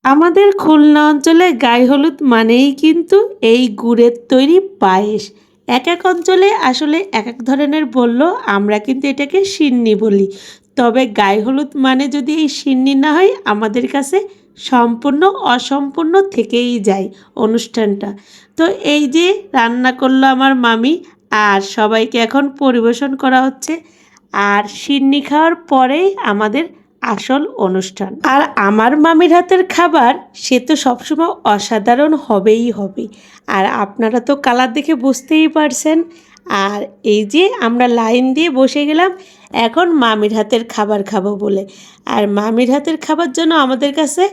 আমাদের খুলনা অঞ্চলে গায়ে হলুদ মানেই কিন্তু এই গুড়ের তৈরি পায়েস। এক এক অঞ্চলে আসলে এক এক ধরনের বললো, আমরা কিন্তু এটাকে সিন্নি বলি। তবে গায়ে হলুদ মানে যদি এই সিন্নি না হয়, আমাদের কাছে সম্পূর্ণ অসম্পূর্ণ থেকেই যায় অনুষ্ঠানটা। তো এই যে রান্না করলো আমার মামি, আর সবাইকে এখন পরিবেশন করা হচ্ছে। আর সিন্নি খাওয়ার পরেই আমাদের আসল অনুষ্ঠান। আর আমার মামির হাতের খাবার সে তো সবসময় অসাধারণ হবেই হবে। আর আপনারা তো কালার দেখে বুঝতেই পারছেন। আর এই যে আমরা লাইন দিয়ে বসে গেলাম এখন মামির হাতের খাবার খাবো বলে। আর মামির হাতের খাবার জন্য আমাদের কাছে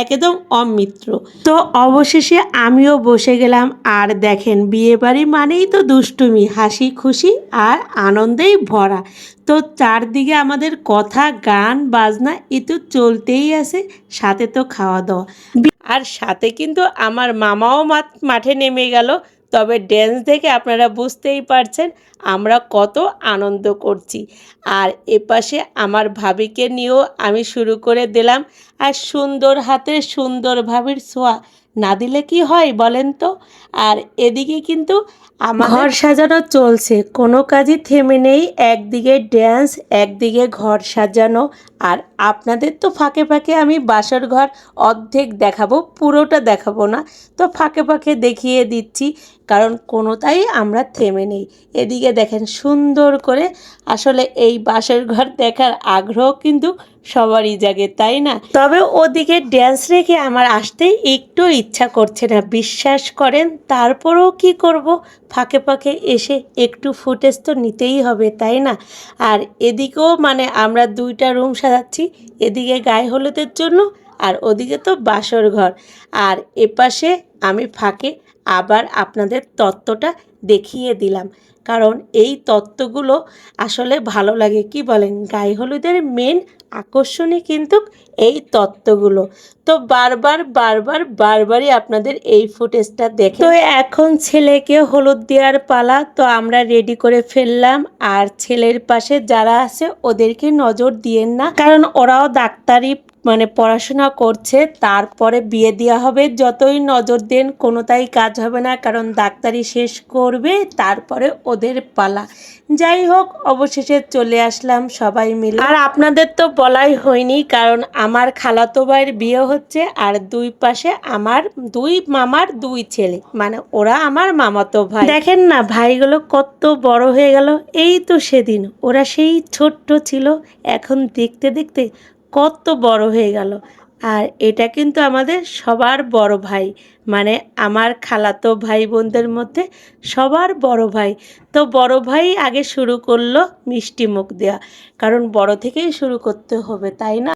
একদম অমৃত। তো অবশেষে আমিও বসে গেলাম। আর দেখেন, বিয়েবাড়ি মানেই তো দুষ্টুমি, হাসি খুশি আর আনন্দেই ভরা। তো চারদিকে আমাদের কথা, গান বাজনা এ তো চলতেই আছে, সাথে তো খাওয়া দাওয়া। আর সাথে কিন্তু আমার মামাও মাঠে নেমে গেল। তবে ড্যান্স দেখে আপনারা বুঝতেই পারছেন আমরা কত আনন্দ করছি। আর এপাশে আমার ভাবিকে নিয়েও আমি শুরু করে দিলাম। আর সুন্দর হাতে সুন্দর ভাবির ছোঁয়া না দিলে কি হয় বলেন তো। আর এদিকে কিন্তু আমার ঘর সাজানো চলছে, কোনো কাজই থেমে নেই। একদিকে ড্যান্স, একদিকে ঘর সাজানো। আর আপনাদের তো ফাঁকে ফাঁকে আমি বাসর ঘর অর্ধেক দেখাবো, পুরোটা দেখাবো না। তো ফাঁকে ফাঁকে দেখিয়ে দিচ্ছি, কারণ কোনোটাই আমরা থেমে নেই। এদিকে দেখেন সুন্দর করে, আসলে এই বাসর ঘর দেখার আগ্রহ কিন্তু সবারই জাগে, তাই না? তবে ওদিকে ড্যান্স রেখে আমার আসতে একটু ইচ্ছা করছে না, বিশ্বাস করেন। তারপরেও কি করব, ফাঁকে ফাঁকে এসে একটু ফুটেজ তো নিতেই হবে, তাই না? আর এদিকেও মানে আমরা দুইটা রুম সাজাচ্ছি, এদিকে গায়ে হলুদের জন্য আর ওদিকে তো বাসর ঘর। আর এপাশে আমি ফাঁকে আবার আপনাদের তত্ত্বটা দেখিয়ে দিলাম, কারণ এই তত্ত্বগুলো আসলে ভালো লাগে। কি বলেন? গায়ে হলুদের মেন আকর্ষণই কিন্তু এই তত্ত্বগুলো। তো বারবারই আপনাদের এই ফুটেজটা দেখে। তো এখন ছেলেকে হলুদ দেওয়ার পালা, তো আমরা রেডি করে ফেললাম। আর ছেলের পাশে যারা আছে ওদেরকে নজর দিয়েন না, কারণ ওরাও ডাক্তারি মানে পড়াশোনা করছে, তারপরে বিয়ে দেওয়া হবে। যতই নজর দেন কোনোটাই কাজ হবে না, কারণ ডাক্তারি শেষ করবে তারপরে ওদের পালা। যাই হোক, অবশেষে চলে আসলাম সবাই মিলে। আর আপনাদের তো বলাই হয়নি, কারণ আমার খালাতো ভাইয়ের বিয়ে হচ্ছে। আর দুই পাশে আমার দুই মামার দুই ছেলে, মানে ওরা আমার মামাতো ভাই। দেখেন না ভাইগুলো কত বড় হয়ে গেল। এই তো সেদিন ওরা সেই ছোট্ট ছিল, এখন দেখতে দেখতে কত বড় হয়ে গেল। আর এটা কিন্তু আমাদের সবার বড় ভাই, মানে আমার খালাতো ভাই বোনদের মধ্যে সবার বড় ভাই। তো বড় ভাই আগে শুরু করলো মিষ্টি মুখ দেওয়া, কারণ বড় থেকেই শুরু করতে হবে, তাই না?